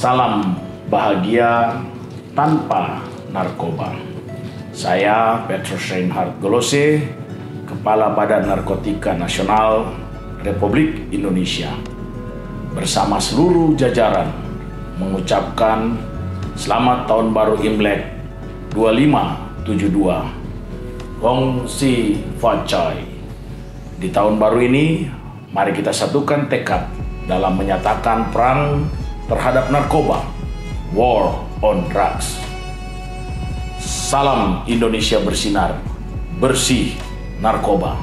Salam bahagia tanpa narkoba. Saya Petrus Reinhard Golose, Kepala Badan Narkotika Nasional Republik Indonesia, bersama seluruh jajaran mengucapkan Selamat Tahun Baru Imlek 2572. Gong Si Fa Chai. Di tahun baru ini, mari kita satukan tekad dalam menyatakan perang terhadap narkoba, war on drugs. Salam Indonesia bersinar, bersih narkoba.